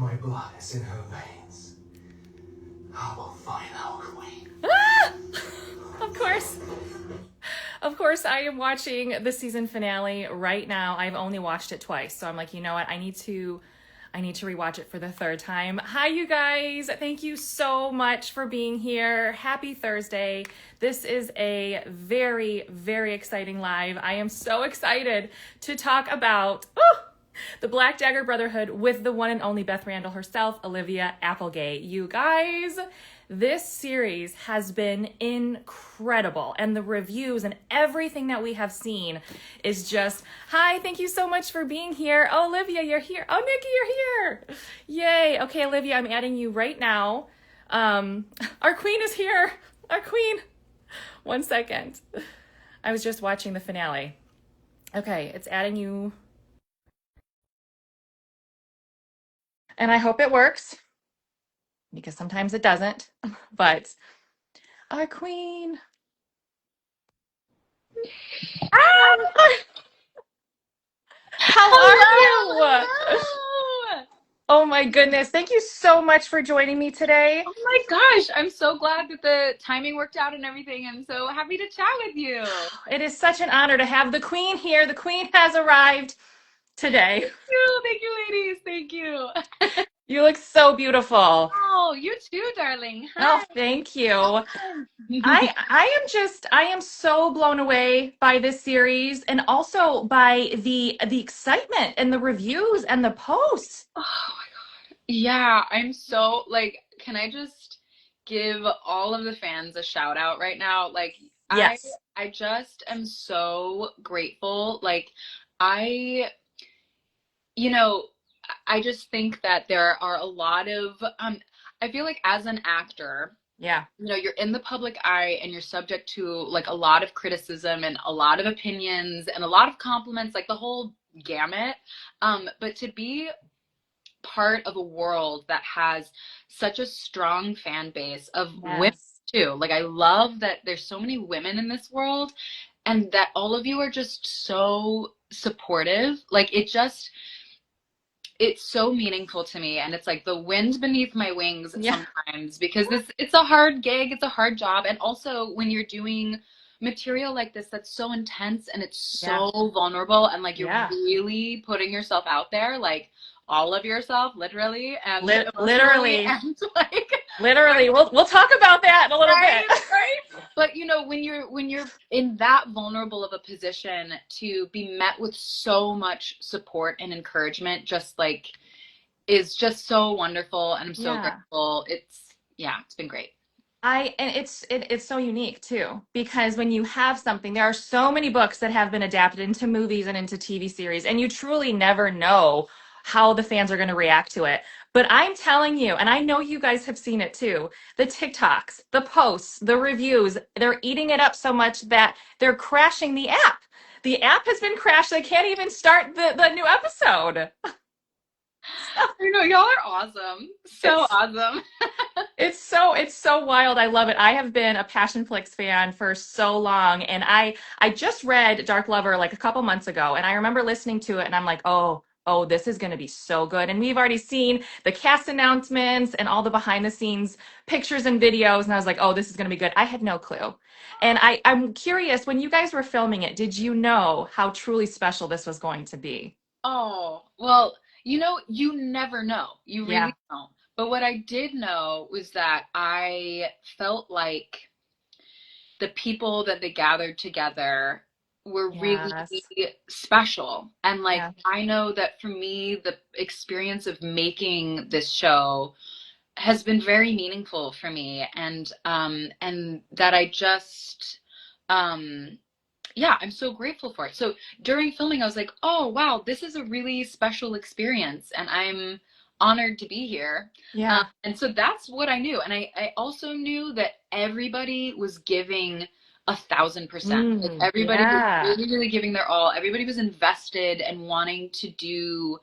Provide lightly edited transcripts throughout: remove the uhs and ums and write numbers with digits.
My blood is in her veins. I will find our queen. Ah! Of course. Of course, I am watching the season finale right now. I've only watched it twice, so I'm like, you know what? I need to rewatch it for the third time. Hi, you guys. Thank you so much for being here. Happy Thursday. This is a very, very exciting live. I am so excited to talk about the Black Dagger Brotherhood with the one and only Beth Randall herself, Olivia Applegate. You guys, this series has been incredible, and the reviews and everything that we have seen is just, hi, thank you so much for being here. Oh, Olivia, you're here. Oh, Nikki, you're here. Yay. Okay, Olivia, I'm adding you right now. Our queen is here. Our queen. 1 second. I was just watching the finale. Okay, it's adding you. And I hope it works because sometimes it doesn't. But our queen. Ah! How are Hello, you? hello. Oh my goodness. Thank you so much for joining me today. Oh my gosh, I'm so glad that the timing worked out and everything. I'm so happy to chat with you. It is such an honor to have the queen here. The queen has arrived today. Thank you, ladies. Thank you. You look so beautiful. Oh, you too, darling. Oh, Hi. thank you. I am so blown away by this series and also by the excitement and the reviews and the posts. Oh my God. Yeah, I'm so like, can I just give all of the fans a shout out right now? Like, I Yes. I just am so grateful. Like, I you know, I just think that there are a lot of I feel like as an actor, Yeah. you're in the public eye and you're subject to like a lot of criticism and a lot of opinions and a lot of compliments, like the whole gamut. But to be part of a world that has such a strong fan base of women Yes. too. Like I love that there's so many women in this world and that all of you are just so supportive. Like it's so meaningful to me and it's like the wind beneath my wings Yeah. sometimes because this it's a hard gig, it's a hard job, and also when you're doing material like this that's so intense and it's Yeah. so vulnerable and like you're Yeah. really putting yourself out there, like all of yourself literally and emotionally Literally. and like Literally. We'll talk about that in a little right, bit. right. But when you're in that vulnerable of a position to be met with so much support and encouragement, just like is just so wonderful, and I'm so Yeah. grateful. It's been great. It's so unique too because when you have something, there are so many books that have been adapted into movies and into TV series, and you truly never know how the fans are going to react to it. But I'm telling you, and I know you guys have seen it too, the TikToks, the posts, the reviews, they're eating it up so much that they're crashing the app. The app has been crashed. They can't even start the new episode. I know y'all are awesome. So It's awesome. it's so wild. I love it. I have been a Passionflix fan for so long, and I just read Dark Lover like a couple months ago, and I remember listening to it, and I'm like, oh, this is going to be so good. And we've already seen the cast announcements and all the behind the scenes pictures and videos, and I was like, oh, this is going to be good. I had no clue, and I'm curious when you guys were filming it, did you know how truly special this was going to be? Oh, well, you never know. You Yeah. really don't. But what I did know was that I felt like the people that they gathered together were really Yes. special. And like Yeah. I know that for me, the experience of making this show has been very meaningful for me, and that I just yeah, I'm so grateful for it. So during filming, I was like, oh, wow, this is a really special experience, and I'm honored to be here. Yeah. And so that's what I knew. And I also knew that everybody was giving 1,000%. Like everybody was Yeah. really, really giving their all. Everybody was invested and wanting to do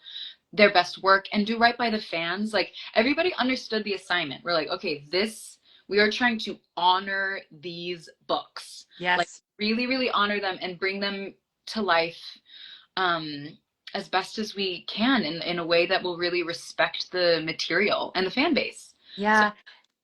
their best work and do right by the fans. Like everybody understood the assignment. We're like, okay, we are trying to honor these books. Like Yes. really, really honor them and bring them to life. Um, as best as we can in a way that will really respect the material and the fan base. So Yeah.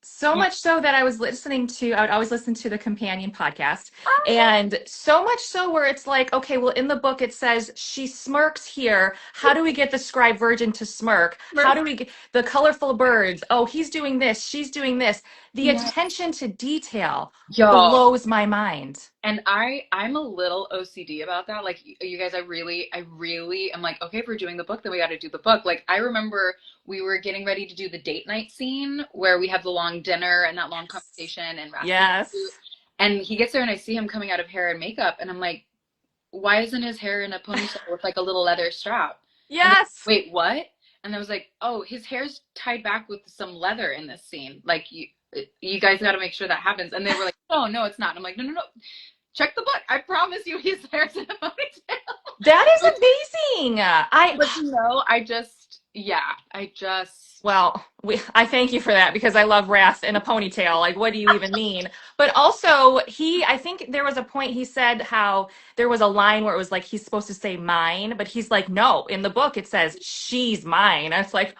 So yeah. much so that I would always listen to the companion podcast. And so much so where it's like, okay, well, in the book it says she smirks here. How do we get the scribe virgin to smirk? How do we get the colorful birds? Oh, he's doing this, she's doing this. The Yeah. attention to detail Yo, blows my mind. and I'm a little OCD about that. Like you guys, I really am like, okay, if we're doing the book, then we got to do the book. Like I remember we were getting ready to do the date night scene where we have the long dinner and that long conversation and Rasputin. Yes. And he gets there and I see him coming out of hair and makeup and I'm like, why isn't his hair in a ponytail with like a little leather strap? And they're like, Yes. wait, what? And I was like, oh, his hair's tied back with some leather in this scene. Like you guys got to make sure that happens. And they were like, oh no, it's not. And I'm like, no, no, no. Check the book. I promise you his hair's in a ponytail. That is amazing. But you know, I just Well, I thank you for that because I love Wrath in a ponytail. Like, what do you even mean? But also, I think there was a point he said how there was a line where it was like he's supposed to say mine, but he's like, no, in the book it says she's mine. And it's like,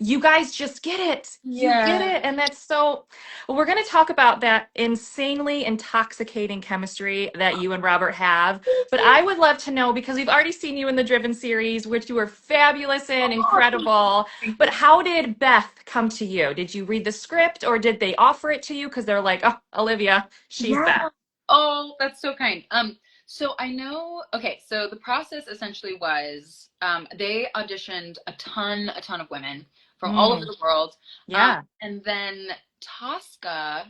you guys just get it. You get yeah. it. And that's so, well, we're going to talk about that insanely intoxicating chemistry that you and Robert have. But I would love to know because we've already seen you in the Driven series, which you were fabulous in, incredible. But how did Beth come to you? Did you read the script or did they offer it to you? Because they're like, oh, Olivia, she's Beth. Yeah. Oh, that's so kind. So I know, okay, so the process essentially was they auditioned a ton of women from all over Mm, the world. yeah. And then Tosca,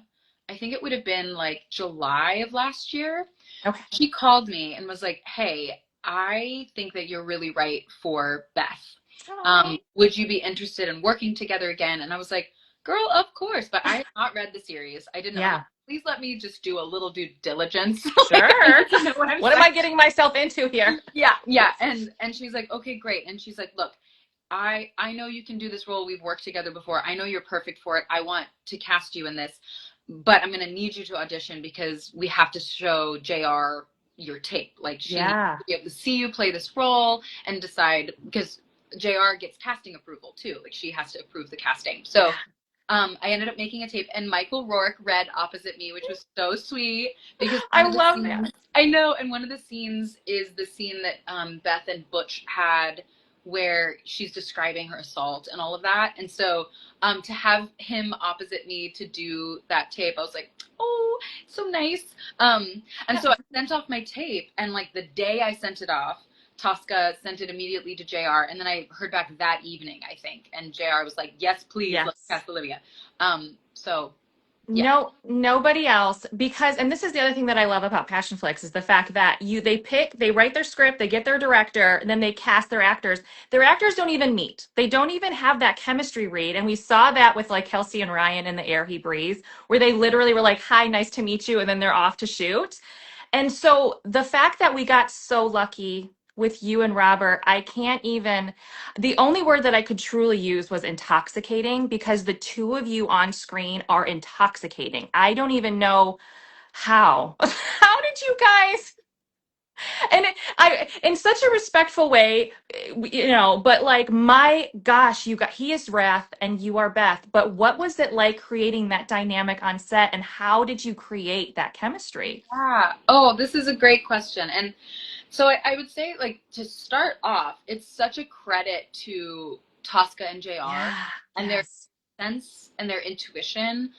I think it would have been like July of last year, Okay. she called me and was like, hey, I think that you're really right for Beth. Aw. Would you be interested in working together again? And I was like, girl, of course. But I had not read the series. I didn't know. I'm like, Yeah. please let me just do a little due diligence. Like, I Sure. need to know what I'm What am saying. I getting myself into here? Yeah, yeah. And she's like, okay, great. And she's like, look, I know you can do this role. We've worked together before. I know you're perfect for it. I want to cast you in this, but I'm gonna need you to audition because we have to show JR your tape. Like she needs Yeah. to be able to see you play this role and decide because JR gets casting approval too. Like she has to approve the casting. So I ended up making a tape, and Michael Rourke read opposite me, which was so sweet because one I of the love scenes that. I know, and one of the scenes is the scene that Beth and Butch had where she's describing her assault and all of that. And so to have him opposite me to do that tape, I was like, oh, so nice. And so I sent off my tape, and like the day I sent it off, Tosca sent it immediately to JR, and then I heard back that evening, I think, and JR was like, "Yes, please, let's Yes. cast Olivia." So yeah, No, nobody else. Because, and this is the other thing that I love about Passion Flicks is the fact that they write their script, they get their director, and then they cast their actors. Their actors don't even meet. They don't even have that chemistry read. And we saw that with like Kelsey and Ryan in The Air He Breathes, where they literally were like, "Hi, nice to meet you," and then they're off to shoot. And so the fact that we got so lucky with you and Robert, I can't even, the only word that I could truly use was intoxicating because the two of you on screen are intoxicating. I don't even know how. How did you guys? And in such a respectful way, but like, my gosh, he is Wrath and you are Beth. But what was it like creating that dynamic on set and how did you create that chemistry? yeah. Oh, this is a great question, and so I would say, like, to start off, it's such a credit to Tosca and JR Yeah, and their yes. sense and their intuition,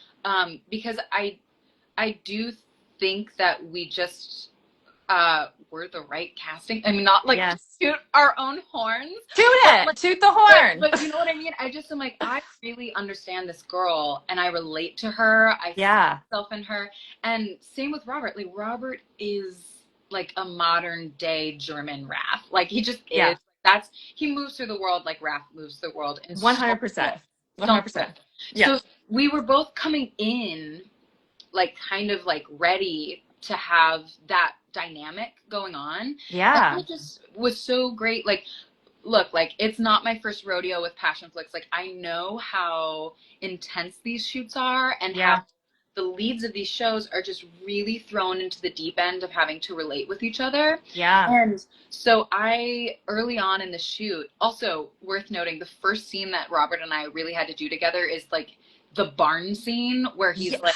because I do think that we just were the right casting. I mean, not like to Yes. toot our own horns, Toot but like, it. Toot the horn. but you know what I mean? I just am like, I really understand this girl and I relate to her. I see Yeah. myself in her. And same with Robert. Like Robert is like a modern day German Wrath. Like he just is. Yeah. He moves through the world like Wrath moves through the world. And so 100%. so much. 100%. Yeah. So we were both coming in like kind of like ready to have that dynamic going on. And Yeah. that just was so great. Like, look, like it's not my first rodeo with Passion Flicks. Like I know how intense these shoots are and how Yeah. the leads of these shows are just really thrown into the deep end of having to relate with each other. Yeah. And so early on in the shoot, also worth noting, the first scene that Robert and I really had to do together is like the barn scene where he's like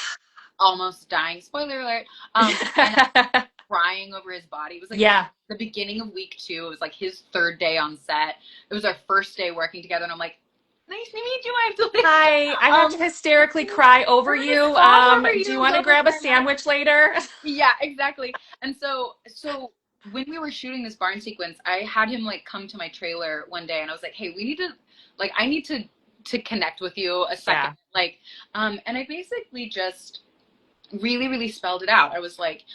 almost dying. Spoiler alert. And Yeah. crying over his body. It was like Yeah. the beginning of week 2. It was like his 3rd day on set. It was our first day working together, and I'm like, nice to meet you. I have to like, Hi, I have to hysterically cry over you. over Do you you. want to Go grab a for it. sandwich later? Yeah, exactly. And so when we were shooting this barn sequence, I had him like come to my trailer one day, and I was like, hey, we need to, like, I need to connect with you a second. Yeah. Like, and I basically just really, really spelled it out. I was like,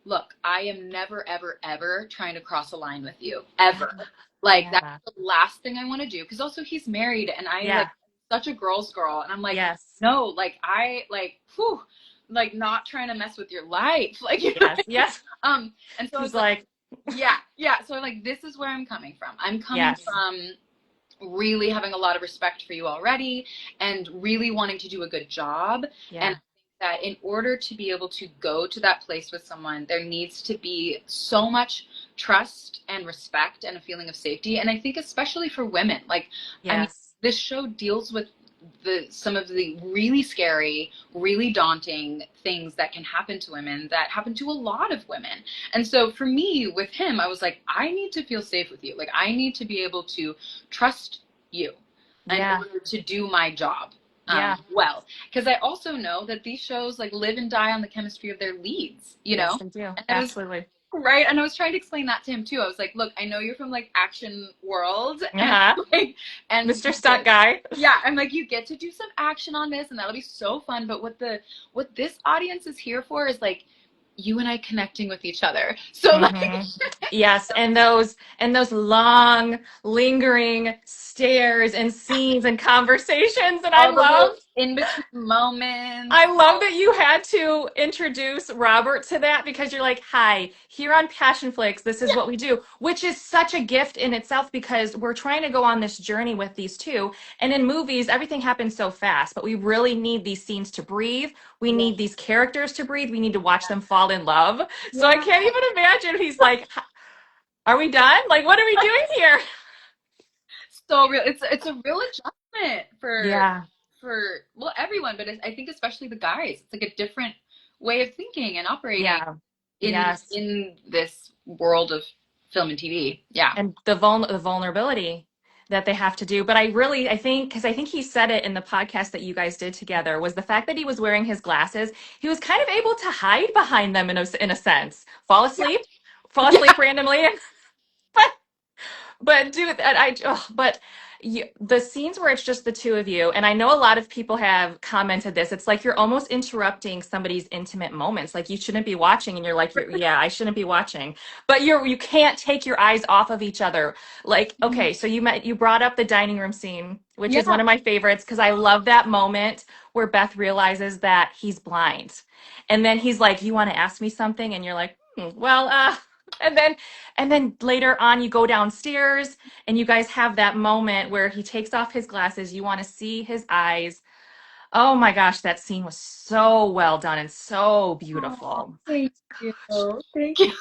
look, I am never, ever, ever trying to cross a line with you, ever. Like, Yeah. that's the last thing I want to do. Because also he's married, and I Yeah. like such a girl's girl, and I'm like, Yes. no, like I like, whew, like not trying to mess with your life, like, you know. Yes. Yes. And so I He's was like, like, yeah, yeah. So I'm like, this is where I'm coming from. I'm coming yes. from really having a lot of respect for you already, and really wanting to do a good job. Yeah. And that in order to be able to go to that place with someone, there needs to be so much trust and respect and a feeling of safety. And I think especially for women, like, I mean, Yes. this show deals with some of the really scary, really daunting things that can happen to women, that happen to a lot of women. And so for me, with him, I was like, I need to feel safe with you. Like, I need to be able to trust you in Yeah. order to do my job. Yeah. Well, because I also know that these shows like live and die on the chemistry of their leads, you know? Yes, they do. And I was Absolutely. right, and I was trying to explain that to him too. I was like, look, I know you're from like action world, and Uh-huh. like, and Mr. Stunt Guy. yeah, I'm like, you get to do some action on this, and that'll be so fun. But what this audience is here for is like you and I connecting with each other. So like, Mm-hmm. Yes, and those long, lingering stares and scenes and conversations, and all the little in between moments. I love that you had to introduce Robert to that because you're like, hi, here on Passion Flakes, this is what we do, which is such a gift in itself because we're trying to go on this journey with these two. And in movies, everything happens so fast, but we really need these scenes to breathe. We Yeah. need these characters to breathe. We need to watch them fall in love. So I Yeah. can't even imagine. He's like, are we done? Like, what are we doing here? So real. It's a real adjustment Yeah. for well everyone, but I think especially the guys. It's like a different way of thinking and operating Yeah. in Yes. in this world of film and TV. Yeah. And the vulnerability that they have to do. But I think, because I think he said it in the podcast that you guys did together, was the fact that he was wearing his glasses. He was kind of able to hide behind them in a sense, Yeah. fall Yeah. asleep randomly. But dude, but the scenes where it's just the two of you, and I know a lot of people have commented this. It's like you're almost interrupting somebody's intimate moments. Like you shouldn't be watching, and you're like, yeah, I shouldn't be watching. But you can't take your eyes off of each other. Like, okay, so you brought up the dining room scene, which is Yeah. one of my favorites because I love that moment where Beth realizes that he's blind, and then he's like, "You want to ask me something?" And you're like, "Well, and then later on you go downstairs and you guys have that moment where he takes off his glasses. You want to see his eyes. Oh my gosh, that scene was so well done and so Oh, beautiful. thank you. Thank you.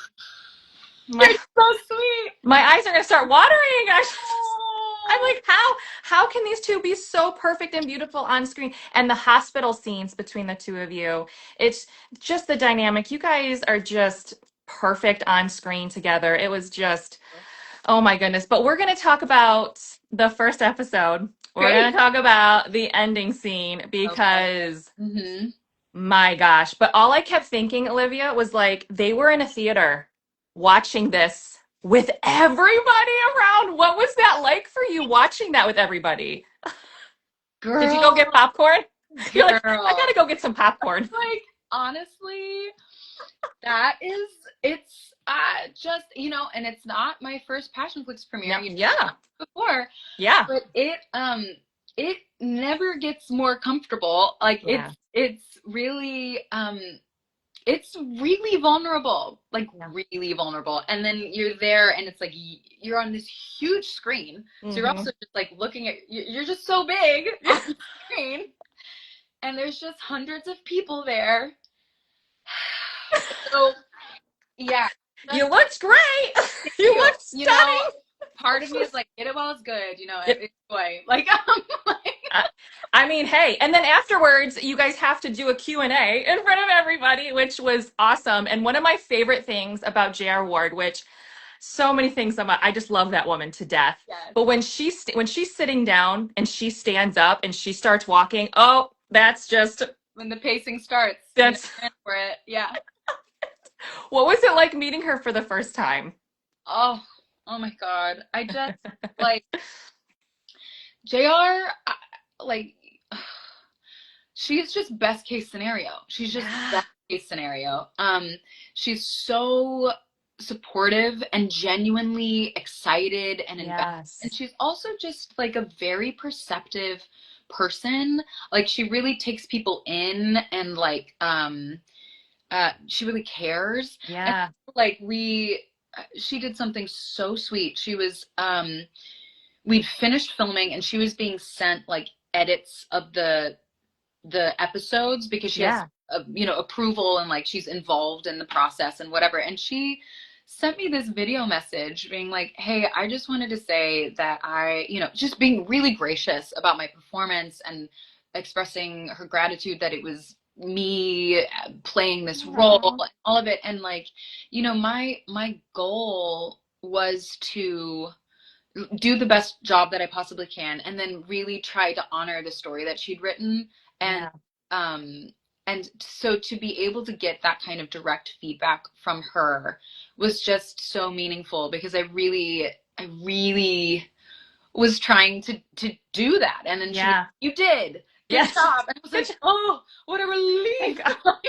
My You're so sweet. my eyes are gonna start watering. I'm Oh. like, how can these two be so perfect and beautiful on screen? And the hospital scenes between the two of you, it's just the dynamic. You guys are just perfect on screen together. It was just, oh my goodness. But we're going to talk about the first episode. We're going Great. to talk about the ending scene Okay. because Mm-hmm. my gosh. But all I kept thinking, Olivia, was like they were in a theater watching this with everybody around. What was that like for you watching that with everybody? Did you go Girl, get popcorn? You're like, I girl. gotta go get some popcorn. Like, honestly, that is, it's just, and it's not my first Passion Flix premiere. Yeah, yeah, Before, yeah, but it never gets more comfortable. Like yeah, it's really vulnerable, like yeah. really vulnerable. And then you're there, and it's like you're on this huge screen, so you're Hmm. also just like looking at you're just so big on the screen. and there's just hundreds of people there. So yeah, You just looked great. thank You you. looked You know, stunning. part of me is like, get it while it's good. It, Enjoy. Like, like, I, I mean, hey, and then afterwards, you guys have to do a Q&A in front of everybody, which was awesome. And one of my favorite things about J.R. Ward, which so many things about, I just love that woman to death. yes. But when she's sitting down and she stands up and she starts walking, oh, that's just When the pacing starts, that's you're in for it. Yeah. what was it like meeting her for the first time? Oh, oh my God. I just like JR, like she's just best case scenario. She's just Yeah. best case scenario. She's so supportive and genuinely excited and invested. And Yes. she's also just like a very perceptive person. Like she really takes people in and like she really cares. And Yeah. like she did something so sweet. She was we'd finished filming and she was being sent like edits of the episodes because she has Yeah. approval and like she's involved in the process and whatever, and she sent me this video message being like, hey, I just wanted to say that just being really gracious about my performance and expressing her gratitude that it was me playing this role Aw. and all of it, and like my goal was to do the best job that I possibly can, and then really try to honor the story that she'd written. And Yeah. um and so to be able to get that kind of direct feedback from her was just so meaningful, because I really was trying to do that, and then she was Yeah. like, you did, good Yes. job, and I was Good like, job. oh, what a Thank relief. God. Like,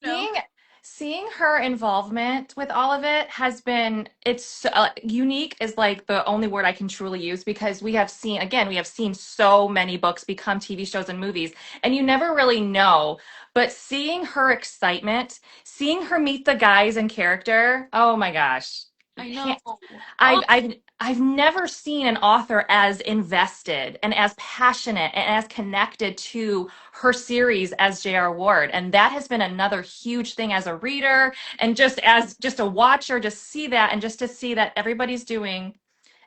you know Seeing seeing her involvement with all of it has been it's unique is like the only word I can truly use, because we have seen so many books become TV shows and movies, and you never really know. But seeing her excitement, seeing her meet the guys in character, oh my gosh. I know. Can't, Oh, I've never seen an author as invested and as passionate and as connected to her series as J.R. Ward. And that has been another huge thing as a reader and just as just a watcher, just see that and just to see that everybody's doing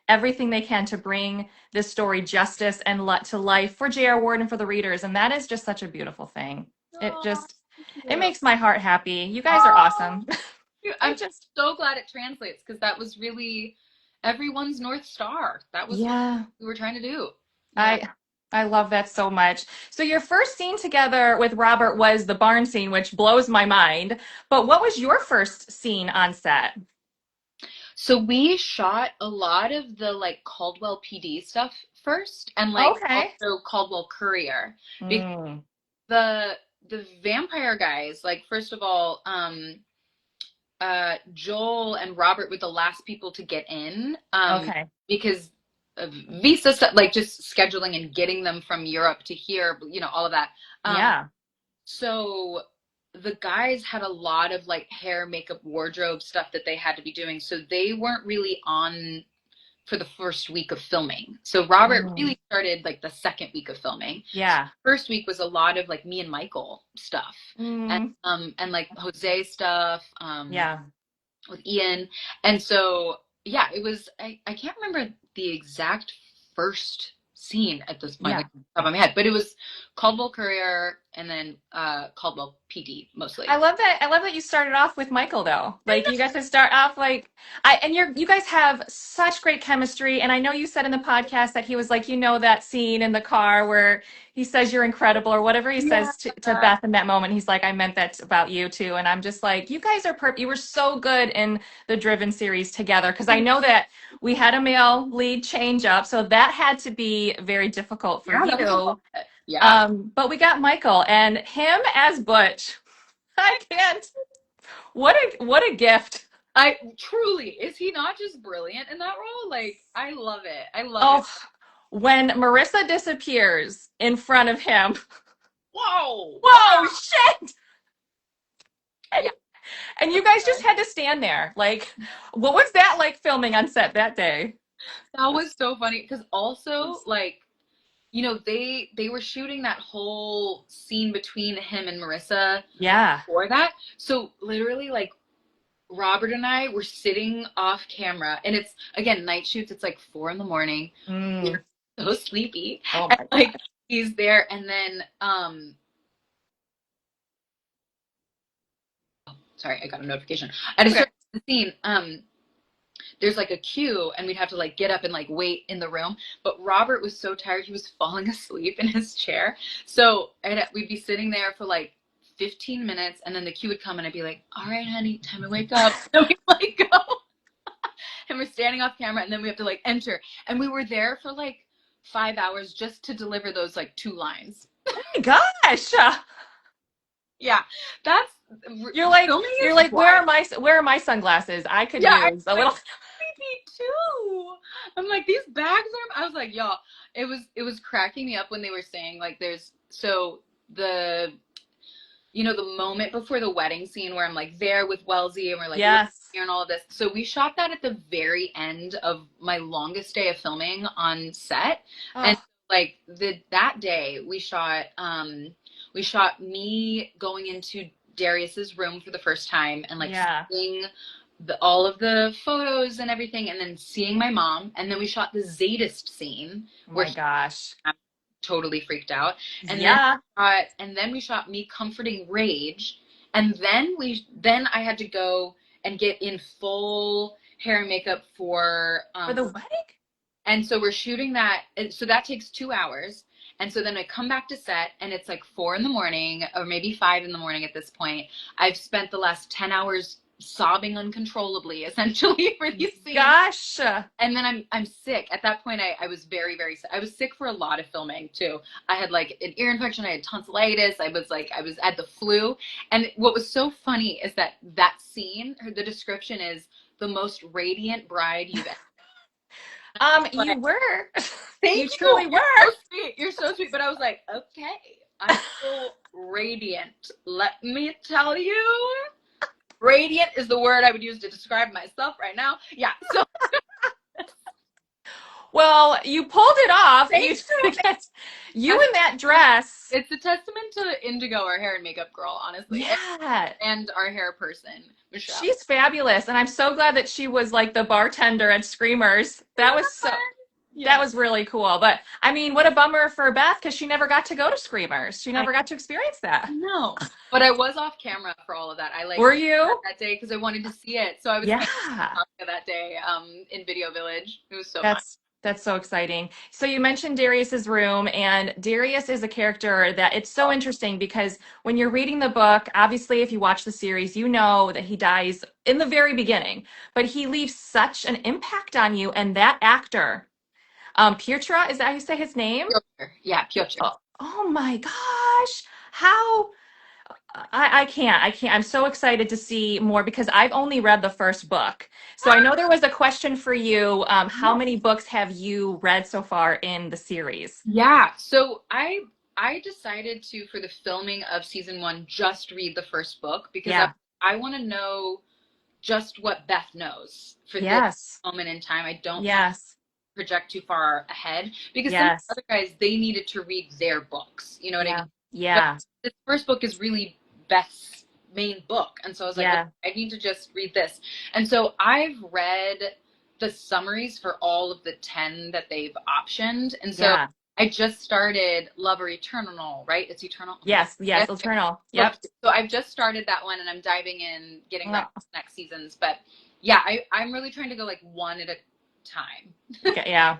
everything they can to bring this story justice and to life for J.R. Ward and for the readers. And that is just such a beautiful thing. It oh, just, thank it you. makes my heart happy. You guys are Oh, awesome. I I'm just, so glad it translates, because that was really everyone's North Star. That was what yeah. we were trying to do. Yeah. I I love that so much. So your first scene together with Robert was the barn scene, which blows my mind. But what was your first scene on set? So we shot a lot of the like Caldwell PD stuff first, and like Okay. also Caldwell Courier, because Mm, the vampire guys, like first of all, Joel and Robert were the last people to get in, okay. because of visa stuff, like just scheduling and getting them from Europe to here, all of that. Um, Yeah. so the guys had a lot of like hair, makeup, wardrobe stuff that they had to be doing. So they weren't really on for the first week of filming. So Robert Mm, really started like the second week of filming. So yeah. first week was a lot of like me and Michael stuff, and Mm, like Jose stuff, yeah. with Ian. And so yeah, it was I can't remember the exact first scene at this point, Yeah. like off the top of my head, but it was Caldwell Courier and then Caldwell PD I mostly. love that. I love that you started off with Michael though. Like you got to start off like you guys have such great chemistry. And I know you said in the podcast that he was like, that scene in the car where he says you're incredible or whatever he Yeah. says to Beth in that moment. He's like, I meant that about you too. And I'm just like, you guys are perfect. You were so good in the Driven series together. Cause I know that we had a male lead change up. So that had to be very difficult for Yeah, that was a you. lot. Yeah. But we got Michael and him as Butch. I can't. What a gift. I truly, is he not just brilliant in that role? Like, I love it. I love it. Oh, when Marissa disappears in front of him. Whoa. Whoa, shit! Yeah. And you guys just had to stand there. Like, what was that like filming on set that day? That was so funny because also like you know, they were shooting that whole scene between him and Marissa Yeah. for that. So literally, like, Robert and I were sitting off camera, and it's again night shoots. It's like 4 in the morning. Mm. We're so sleepy, Oh and my like God. he's there, and then sorry, I got a notification. At a Okay. certain scene, there's like a queue, and we'd have to like get up and like wait in the room. But Robert was so tired, he was falling asleep in his chair. So we'd be sitting there for like 15 minutes, and then the queue would come, and I'd be like, "All right, honey, time to wake up." So we like go, and we're standing off camera, and then we have to like enter, and we were there for like 5 hours just to deliver those like two lines. Oh my gosh. Yeah, that's You're like, filming you're is like, wild. where are my sunglasses? I could Yeah, I use a was like, little. me too. I'm like, these bags are. I was like, y'all. It was cracking me up when they were saying like, there's so the the moment before the wedding scene where I'm like there with Wellesley and we're like living Yes. here and all of this. So we shot that at the very end of my longest day of filming on set, and Oh, like that day we shot me going into Darius's room for the first time and like yeah. seeing all of the photos and everything, and then seeing my mom, and then we shot the Zadist scene Oh where my he gosh. totally freaked out. And then Yeah. we shot me comforting Rage, and then I had to go and get in full hair and makeup for For the wedding? and so we're shooting that, so that takes 2 hours. And so then I come back to set, and it's like 4 in the morning, or maybe 5 in the morning at this point. I've spent the last 10 hours sobbing uncontrollably, essentially, for these scenes. Gosh. And then I'm sick. At that point, I was very, very sick. I was sick for a lot of filming too. I had like an ear infection, I had tonsillitis, I was at the flu. And what was so funny is that scene, the description is the most radiant bride you've ever. You Like, were. thank You you. truly You're were. so sweet. You're so sweet. But I was like, okay, I'm so radiant. Let me tell you. Radiant is the word I would use to describe myself right now. Yeah. So Well, you pulled it off. thank you. You in that dress. It's a testament to Indigo, our hair and makeup girl, honestly, Yeah. and our hair person, Michelle. She's fabulous. And I'm so glad that she was like the bartender at Screamers. That Yeah, was really cool. But I mean, what a bummer for Beth because she never got to go to Screamers. She I never got to experience that. know. But I was off camera for all of that. I like Were you? that day because I wanted to see it. So I was Yeah. hanging out that day in Video Village. It was so fun. That's so exciting. So you mentioned Darius's room, and Darius is a character that it's so interesting because when you're reading the book, obviously if you watch the series, you know that he dies in the very beginning, but he leaves such an impact on you. And that actor, Pietra, is that how you say his name? Piotr. Yeah, Piotr. Oh my gosh. How I can't. I'm so excited to see more because I've only read the first book. So I know there was a question for you. How many books have you read so far in the series? Yeah. So I decided to, for the filming of season one, just read the first book because Yeah. I want to know just what Beth knows for this Yes. moment in time. I don't want Yes. project too far ahead because some of the Yes. other guys, they needed to read their books. You know what I mean? Yeah. But Yeah. this first book is really Beth's main book. And so I was like, okay, Yeah. I need to just read this. And so I've read the summaries for all of the 10 that they've optioned. And so Yeah. I just started Love or Eternal, right? It's Eternal. Oh my God. Yes. Yes. Yes. Eternal. Okay. Yep. So I've just started that one, and I'm diving in, getting ready Oh, for next seasons. But yeah, I'm really trying to go like one at a time. okay, yeah.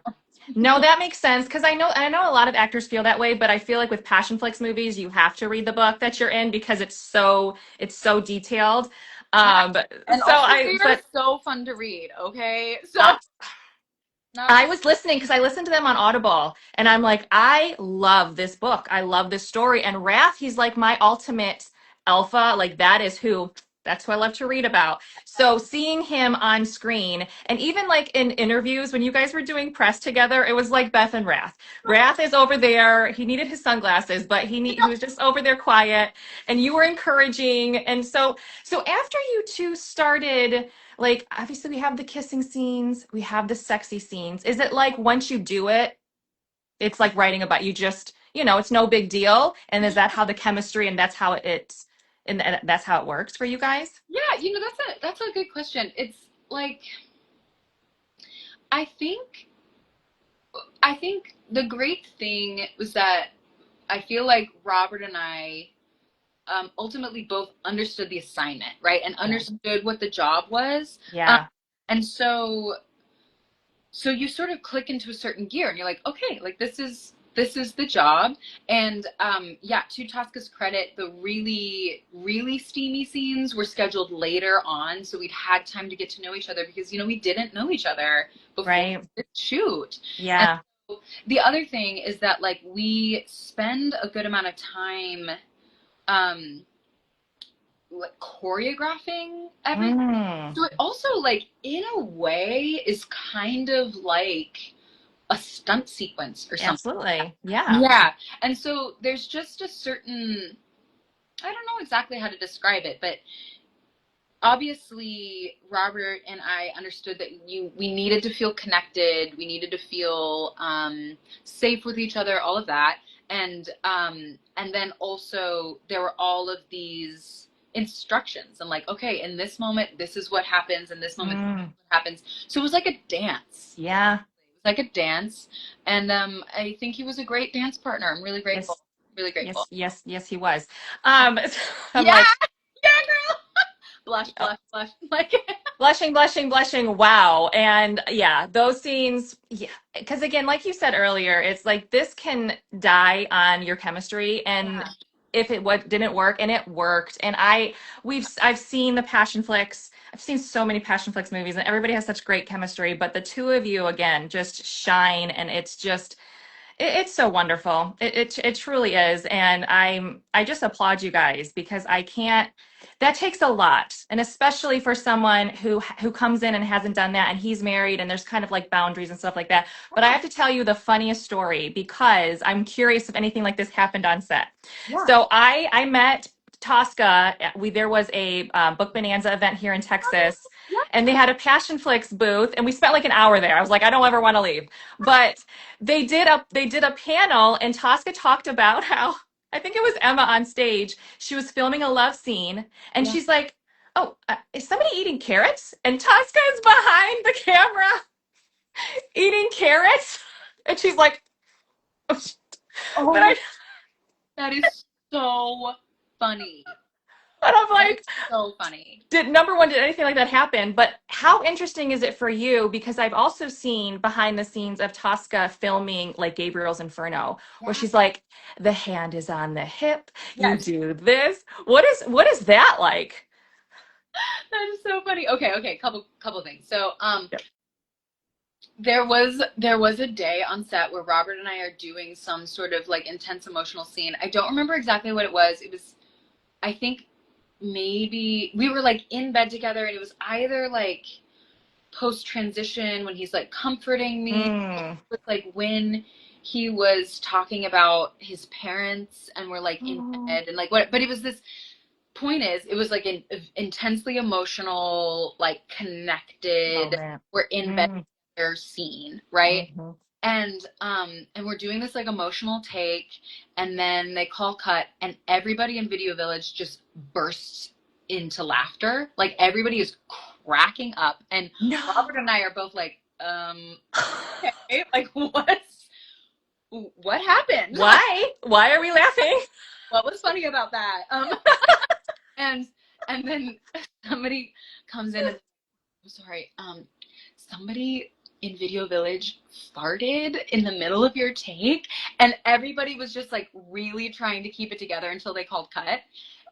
No, that makes sense because I know a lot of actors feel that way, but I feel like with Passion Flicks movies, you have to read the book that you're in because it's so detailed. Yeah. But And so also, I they are but so fun to read. Okay, so uh, not I was listening because I listened to them on Audible and I'm like, I love this book. I love this story. And Wrath, he's like my ultimate alpha. Like that's who I love to read about. So seeing him on screen and even like in interviews when you guys were doing press together, it was like Beth and Wrath. Wrath is over there. He needed his sunglasses, but he was just over there quiet and you were encouraging. And so after you two started like, obviously, we have the kissing scenes, we have the sexy scenes. Is it like once you do it, It's like writing about you just, it's no big deal. And is that how the chemistry and that's how it works for you guys? Yeah, that's a good question. It's like I think I think the great thing was that I feel like Robert and I ultimately both understood the assignment, right? And Yeah. understood what the job was. Um, Yeah. and so you sort of click into a certain gear and you're like, okay, like this is the job. And yeah, to Tosca's credit, the really, really steamy scenes were scheduled later on. So we'd had time to get to know each other because, we didn't know each other before Right. the shoot. And Yeah. so the other thing is that like we spend a good amount of time um like choreographing everything. Mm, So it also like in a way is kind of like a stunt sequence or something. absolutely. Yeah. Yeah. And so there's just a certain, I don't know exactly how to describe it, but obviously Robert and I understood that we needed to feel connected, we needed to feel safe with each other, all of that. And then also there were all of these instructions and like, okay, in this moment this is what happens, in this moment this is Mm, what happens. So it was like a dance. yeah. Like a dance, and I think he was a great dance partner. I'm really grateful, Yes. really Yes. grateful. Yes. Yes, he was. Um, I'm Yeah, like, yeah, girl. Blush, blush, blush. Like, blushing, blushing, blushing. Wow. And yeah, those scenes, yeah. Because again, like you said earlier, it's like this can die on your chemistry. And yeah, if it what didn't work, and it worked. And I've seen the passion flicks. I've seen so many passion flicks movies, and everybody has such great chemistry. But the two of you again just shine, and it's just it's so wonderful. It truly is, and I just applaud you guys because I can't. That takes a lot, and especially for someone who comes in and hasn't done that, and he's married, and there's kind of like boundaries and stuff like that. But I have to tell you the funniest story because I'm curious if anything like this happened on set. yeah, So I met Tosca. There was a book bonanza event here in Texas, yeah, and they had a Passion Flicks booth, and we spent like an hour there. I was like, I don't ever want to leave, but they did a panel, and Tosca talked about how I think it was Emma on stage. She was filming a love scene, and yeah. she's like, "Oh, is somebody eating carrots?" And Tosca is behind the camera eating carrots, and she's like, but Oh I my, that is so funny. but I'm That is like, so funny. did number one, did anything like that happen? But how interesting is it for you? Because I've also seen behind the scenes of Tosca filming like Gabriel's Inferno, where Yeah. she's like, the hand is on the hip, you Yes, do this. What is that like? that is so funny. Okay, okay, couple things. So, Yep. there was a day on set where Robert and I are doing some sort of like intense emotional scene. I don't remember exactly what it was. It was, I think maybe we were like in bed together, and it was either like post transition when he's like comforting me, Mm. with like when he was talking about his parents and we're like in Oh, bed and like what, but it was this point is it was like an intensely emotional, like love connected, it. we're in bed Mm. together scene, right? Mhm. And we're doing this like emotional take, and then they call cut, and everybody in Video Village just bursts into laughter. Like everybody is cracking up, and No. Robert and I are both like, okay, like what happened? Like, Why? Why are we laughing? what was funny about that? And and then somebody comes in and, I'm sorry, somebody in Video Village farted in the middle of your take, and everybody was just like really trying to keep it together until they called cut.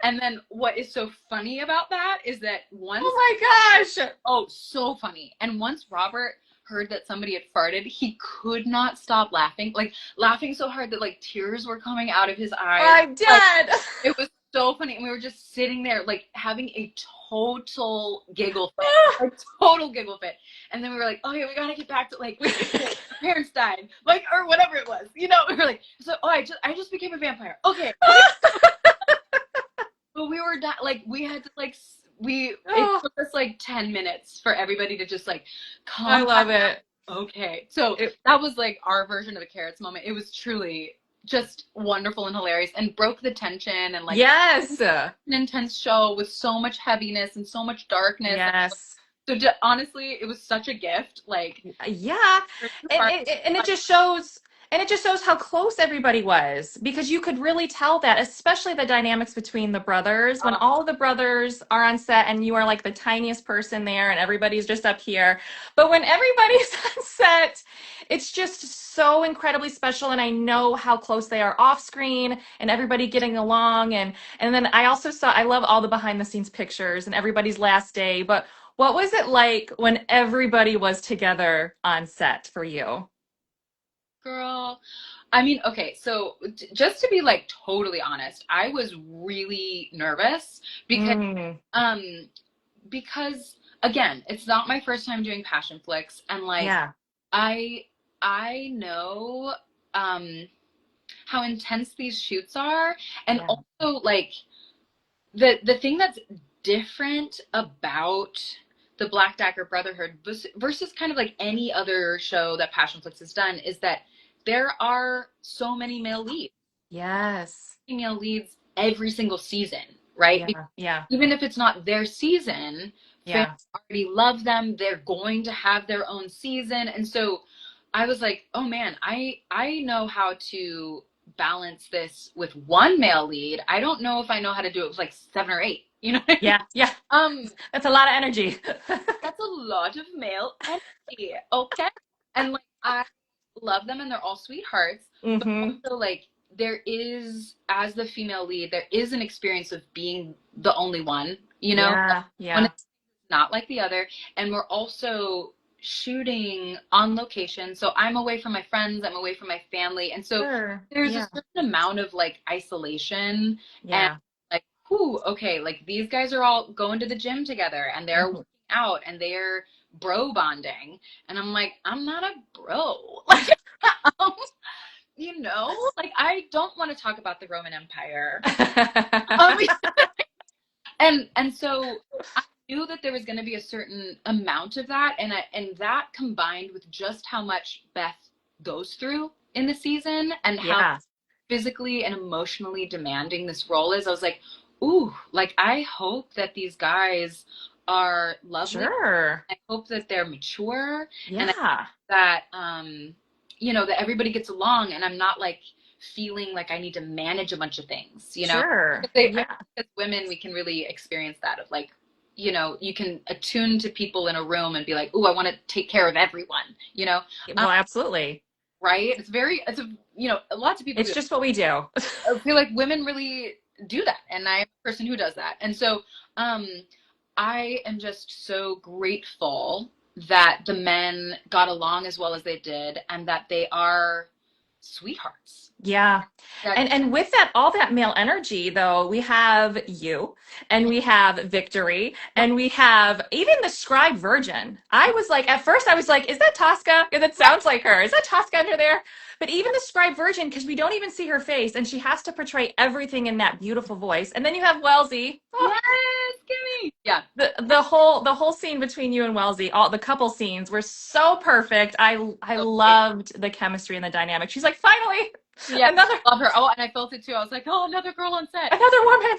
And then what is so funny about that is that once, Oh my gosh. oh, so funny. And once Robert heard that somebody had farted, he could not stop laughing, like laughing so hard that like tears were coming out of his eyes. I'm Like dead. it was so funny, and we were just sitting there like having a total giggle fit, a total giggle fit. And then we were like, "Oh yeah, we gotta get back to like, okay, our parents died, like, or whatever it was, you know." We were like, "So, oh, I just became a vampire." Okay, okay. But we were like, we had to like, it Oh, took us like 10 minutes for everybody to just like I calm love it. Okay. So It, that was like our version of a carrots moment. It was truly just wonderful and hilarious and broke the tension and like yes. an intense show with so much heaviness and so much darkness. Yes. So honestly, it was such a gift. Like, Yeah. there's two And parts. it just shows how close everybody was because you could really tell that, especially the dynamics between the brothers. When all of the brothers are on set and you are like the tiniest person there and everybody's just up here. But when everybody's on set, it's just so incredibly special and I know how close they are off screen and everybody getting along and then I also saw I love all the behind the scenes pictures and everybody's last day, but what was it like when everybody was together on set for you? Girl, I mean, okay, so just to be like totally honest, I was really nervous Mm, um because again, it's not my first time doing passion flicks and like yeah, I I know how intense these shoots are and yeah, also like the thing that's different about the Black Dagger Brotherhood versus kind of like any other show that Passionflix has done is that there are so many male leads, yes, female leads every single season, right? Because yeah, yeah, even if it's not their season, fans yeah, already love them. They're going to have their own season, and so I was like, oh man, I know how to balance this with one male lead. I don't know if I know how to do it with like seven or eight. You know what I mean? yeah, yeah. Um, That's a lot of energy. that's a lot of male energy, okay? And like I love them and they're all sweethearts, but Mm-hmm. also like there is as the female lead, there is an experience of being the only one, you know? Like, Yeah, one is yeah, not like the other, and we're also shooting on location. So I'm away from my friends, I'm away from my family, and so sure. there's a Yeah, certain amount of like isolation and yeah. like, whoo, okay, like these guys are all going to the gym together and they're Mhm. working out and they're bro bonding. And I'm like, I'm not a bro. Like, um, like I don't want to talk about the Roman Empire. Um, and so I knew that there was going to be a certain amount of that, and that combined with just how much Beth goes through in the season and how Yeah, physically and emotionally demanding this role is, I was like, ooh, like I hope that these guys are lovely. sure. I hope that they're mature and I hope Yeah, that that everybody gets along and I'm not like feeling like I need to manage a bunch of things. sure. Because I Yeah. think as women we can really experience that of like, you can attune to people in a room and be like, ooh, I want to take care of everyone. Um, Well, absolutely. right? It's lots of people do It's that. just what we do. I feel like women really do that, and I'm a person who does that. And so, um, I am just so grateful that the men got along as well as they did, and that they are sweethearts. Yeah. That And with that all that male energy though, we have you and we have Victory and we have even the scribe virgin. I was like at first I was like, is that Tosca? Because it sounds like her. Is that Tosca under there? But even the scribe virgin, because we don't even see her face and she has to portray everything in that beautiful voice. And then you have Wellesley. Oh, yes, Kimmy. Yeah, the whole scene between you and Wellesley, all the couple scenes were so perfect. I okay. loved the chemistry and the dynamic. She's like, finally, Yeah, another love her. Oh, and I felt it too. I was like, oh, another girl on set. another woman.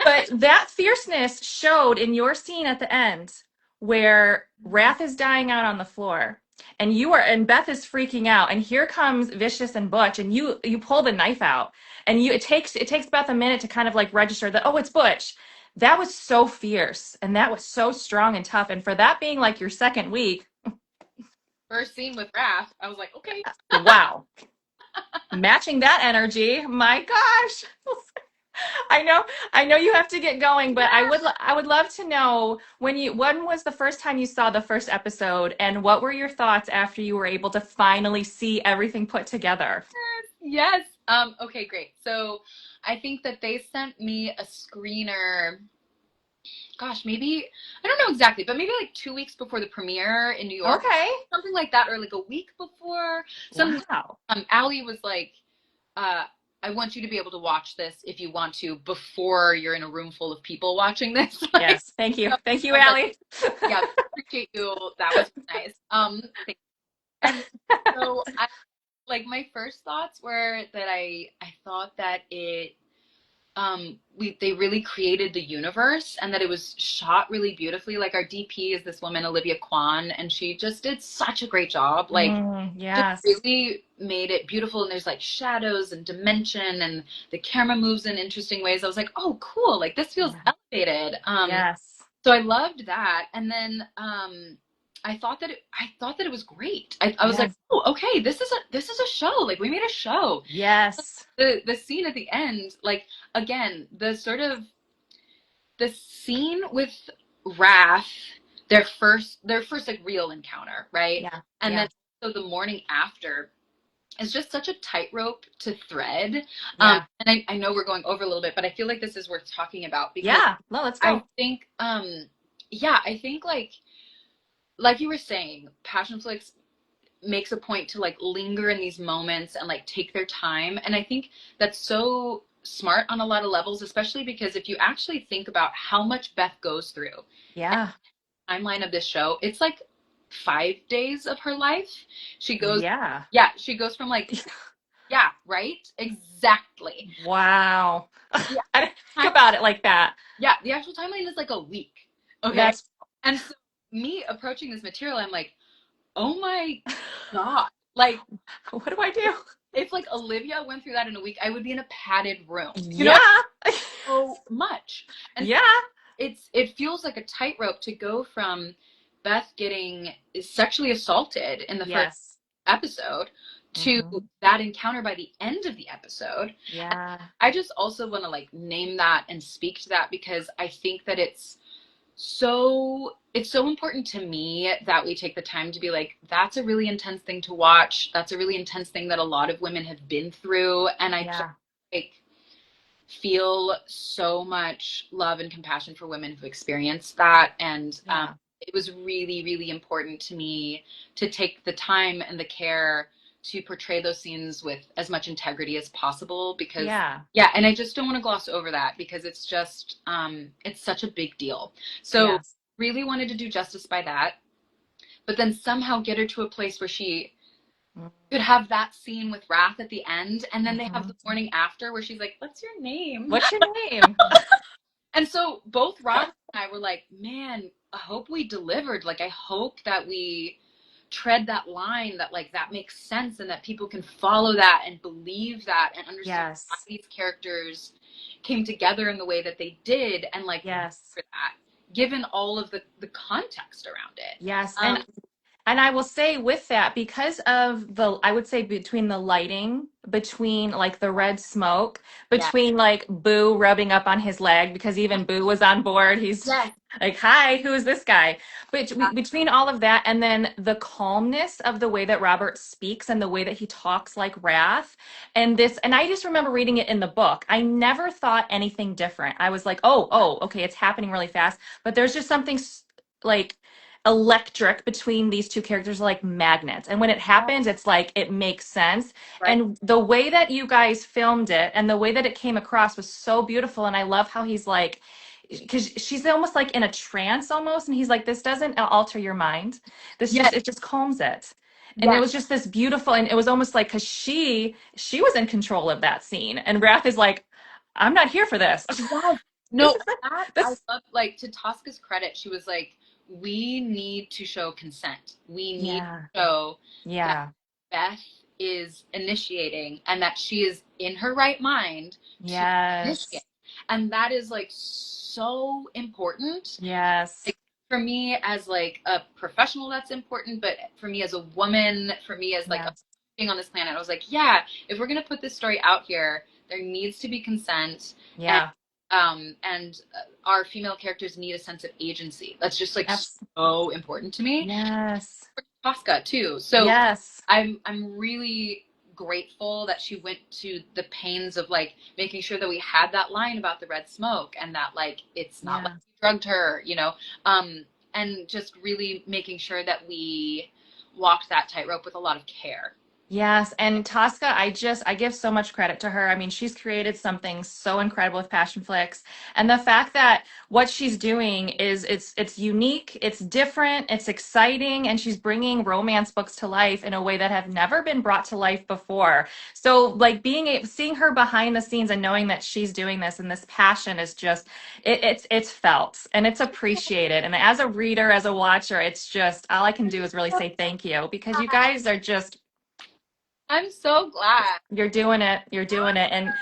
But that fierceness showed in your scene at the end where Wrath is dying out on the floor and Beth is freaking out and here comes Vicious and Butch and you pull the knife out and it takes Beth a minute to kind of like register that, oh, it's Butch. That was so fierce and that was so strong and tough, and for that being like your second week, First scene with Raph, I was like, okay. wow. Matching that energy, my gosh. I know you have to get going, but I would love to know when was the first time you saw the first episode and what were your thoughts after you were able to finally see everything put together? Yes. Okay, great. So I think that they sent me a screener, gosh, maybe, I don't know exactly, but maybe like 2 weeks before the premiere in New York, Okay. something like that, or like a week before. Some Wow. Allie was like, uh, I want you to be able to watch this if you want to before you're in a room full of people watching this. Like, Yes. Thank you. so Thank you, I was like, Allie. yeah, appreciate you. That was nice. Thank you. And so I like my first thoughts were that I thought that it they really created the universe and that it was shot really beautifully. Like our DP is this woman Olivia Kwan, and she just did such a great job. Like just Yes. really made it beautiful, and there's like shadows and dimension, and the camera moves in interesting ways. I was like, oh cool, like this feels Yeah. elevated. Yes. So I loved that. And then I thought that it was great. I was like, Yes. oh, okay, this is a show. Like we made a show. Yes. The scene at the end, like again, the scene with Wrath, their first like real encounter, right? Yeah. And Yeah. then so the morning after is just such a tightrope to thread. Yeah. And I know we're going over a little bit, but I feel like this is worth talking about because Yeah. No, let's I go. think yeah, I think like you were saying, Passion Flicks makes a point to like linger in these moments and like take their time. And I think that's so smart on a lot of levels, especially because if you actually think about how much Beth goes through Yeah. and the timeline of this show, it's like 5 days of her life. She goes, Yeah. yeah, she goes from like, yeah, right? Exactly. Wow. Yeah. I didn't think about it like that. Yeah, the actual timeline is like a week. Okay. That's And so me approaching this material, I'm like, oh my God. Like, what do I do? if like Olivia went through that in a week, I would be in a padded room. You know, Yeah. so much. And so Yeah. it feels like a tightrope to go from Beth getting sexually assaulted in the first Yes. episode to Hmm. that encounter by the end of the episode. Yeah. I just also want to like name that and speak to that because I think that it's so important to me that we take the time to be like, that's a really intense thing to watch. That's a really intense thing that a lot of women have been through. And I just Yeah. like feel so much love and compassion for women who experienced that. And Yeah. it was really, really important to me to take the time and the care to portray those scenes with as much integrity as possible because Yeah. yeah, and I just don't want to gloss over that because it's just it's such a big deal. So Yes. really wanted to do justice by that, but then somehow get her to a place where she could have that scene with Wrath at the end, and then they have Mm-hmm. the morning after where she's like, "What's your name?" What's your name? And so both Roz and I were like, "Man, I hope we delivered. Like, I hope that we tread that line that like that makes sense and that people can follow that and believe that and understand why Yes. these characters came together in the way that they did and like Yes. for that given all of the context around it." Yes. um And I will say with that, because of the, I would say between the lighting, between like the red smoke, yeah, between like Boo rubbing up on his leg, because even Boo was on board. He's yes, like, hi, who is this guy? But between all of that and then the calmness of the way that Robert speaks and the way that he talks like Wrath and this, and I just remember reading it in the book. I never thought anything different. I was like, oh, okay, it's happening really fast. But there's just something like, electric between these two characters like magnets, and when it happens it's like it makes sense. right, And the way that you guys filmed it and the way that it came across was so beautiful, and I love how he's like, because she's almost like in a trance almost, and he's like, this doesn't alter your mind, this yes, just, it just calms it. And it yes, was just this beautiful, and it was almost like, because she was in control of that scene, and Wrath is like, I'm not here for this. yes. No, that I This, love. Like to Tosca's credit, she was like, we need to show consent. We need yeah, to show that yeah, Beth is initiating and that she is in her right mind to initiate. yes, And that is like so important. yes. Like, for me as like a professional, that's important, but for me as a woman, for me as like a Yeah. being on this planet, I was like, yeah, if we're gonna put this story out here, there needs to be consent, and Yeah. our female characters need a sense of agency. That's just like Abs- so important to me. yes. Tosca too. So Yes. I'm really grateful that she went to the pains of like making sure that we had that line about the red smoke and that like it's not like Yeah. we drugged her, and just really making sure that we walked that tightrope with a lot of care. Yes, and Tosca, I give so much credit to her. I mean, she's created something so incredible with Passion Flicks, and the fact that what she's doing is it's unique, it's different, it's exciting, and she's bringing romance books to life in a way that have never been brought to life before. So, like seeing her behind the scenes and knowing that she's doing this and this passion is just it's felt and it's appreciated. And as a reader, as a watcher, it's just all I can do is really say thank you because you guys are just I'm so glad. you're doing it. You're doing it. And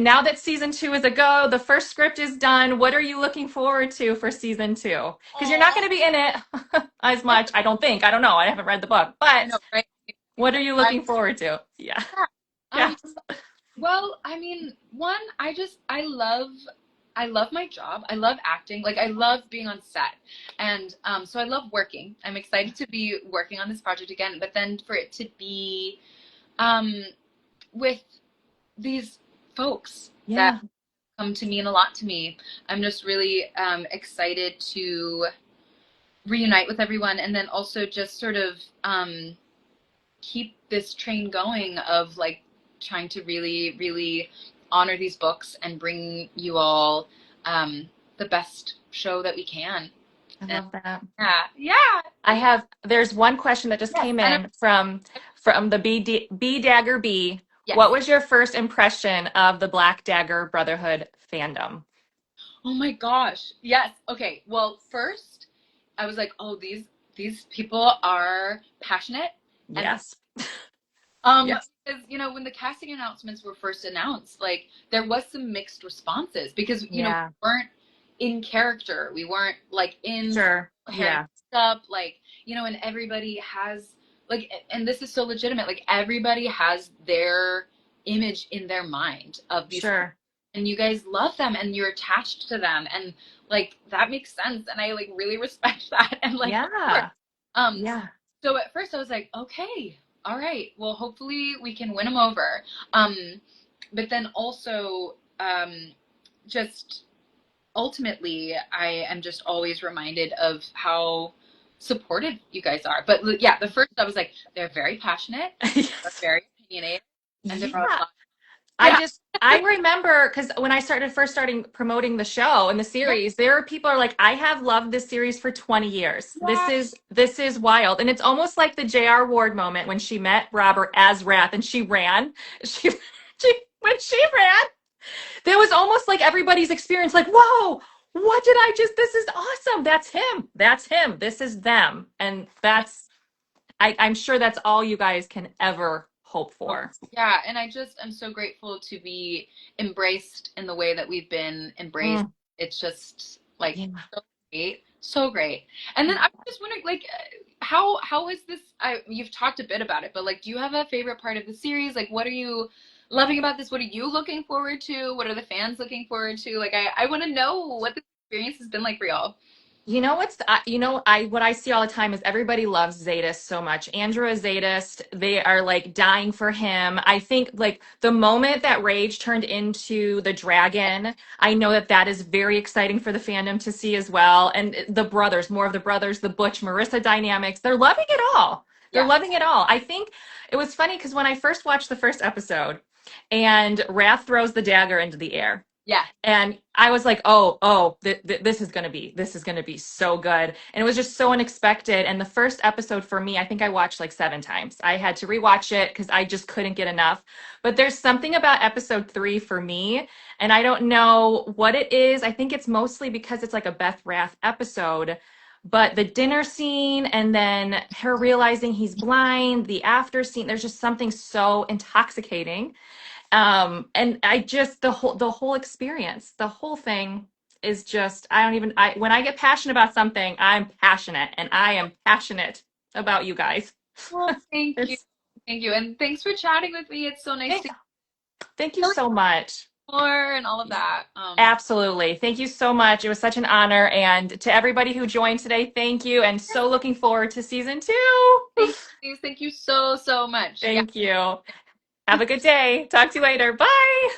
now that season two is a go, the first script is done. What are you looking forward to for season two? Because you're not Oh, going to be in it as much. I don't think. I don't know. I haven't read the book. I But know, right? what are you I'm, looking forward to? Yeah. yeah. Yeah. Well, I mean, one, I love my job. I love acting. Like I love being on set. And so I love working. I'm excited to be working on this project again, but then for it to be um with these folks that Yeah. come to mean a lot to me. I'm just really excited to reunite with everyone and then also just sort of keep this train going of like trying to really, really honor these books and bring you all the best show that we can. I And love that. yeah, yeah, There's one question that just yes. came And in from the B Dagger B. yes. What was your first impression of the Black Dagger Brotherhood fandom? Oh my gosh. Yes. Okay. Well, first I was like, oh, these people are passionate and Yes. Yes. because when the casting announcements were first announced, like there was some mixed responses because Yeah. we weren't in character, we weren't like in Sure. hair Yeah. up, like and everybody has like, and this is so legitimate, like everybody has their image in their mind of these, Sure. and you guys love them and you're attached to them, and like that makes sense, and I like really respect that, and like of course. Yeah. um Yeah. so at first I was like, okay, all right, well, hopefully we can win them over. Um, but then also, just ultimately, I am just always reminded of how supportive you guys are. But yeah, the first I was like, they're very passionate, they're Yes. very opinionated, and they're all, Yeah. yeah, I remember because when I starting promoting the show and the yeah, series, there are people are like, I have loved this series for 20 years. yeah, This is wild. And it's almost like the J.R. Ward moment when she met Robert as Wrath and she ran. She, when she ran, there was almost like everybody's experience, like, whoa, what did I just this is awesome. That's him. That's him. This is them. And I'm sure that's all you guys can ever hope oh, for. yeah. And I'm so grateful to be embraced in the way that we've been embraced. Mm, It's just like yeah. so great, so great. And then I was just wondering, like, how is this? You've talked a bit about it, but like, do you have a favorite part of the series? Like, what are you loving about this? What are you looking forward to? What are the fans looking forward to? Like, I want to know what the experience has been like for y'all. You know I what I see all the time is everybody loves Zadis so much. Andrew is Zadist. They are like dying for him. I think like the moment that Rage turned into the dragon, I know that that is very exciting for the fandom to see as well. And the brothers, more of the brothers, the Butch Marissa dynamics, they're loving it all. They're Yeah, loving it all. I think it was funny because when I first watched the first episode and Wrath throws the dagger into the air. yeah, And I was like, oh, this is gonna be so good. And it was just so unexpected. And the first episode for me, I think I watched like 7 times. I had to rewatch it because I just couldn't get enough. But there's something about episode 3 for me, and I don't know what it is. I think it's mostly because it's like a Beth Rath episode. But the dinner scene and then her realizing he's blind, the after scene, there's just something so intoxicating, and I just the whole experience, the whole thing is just I don't even I when I get passionate about something, I'm passionate, and I am passionate about you guys. well, It's thank you, and thanks for chatting with me. It's so nice thank, to thank you hear so much. more and all of that. Absolutely. Thank you so much. It was such an honor. And to everybody who joined today, thank you. And so looking forward to season 2. Thank you so, so much. Yeah. Thank you. Have a good day. Talk to you later. Bye.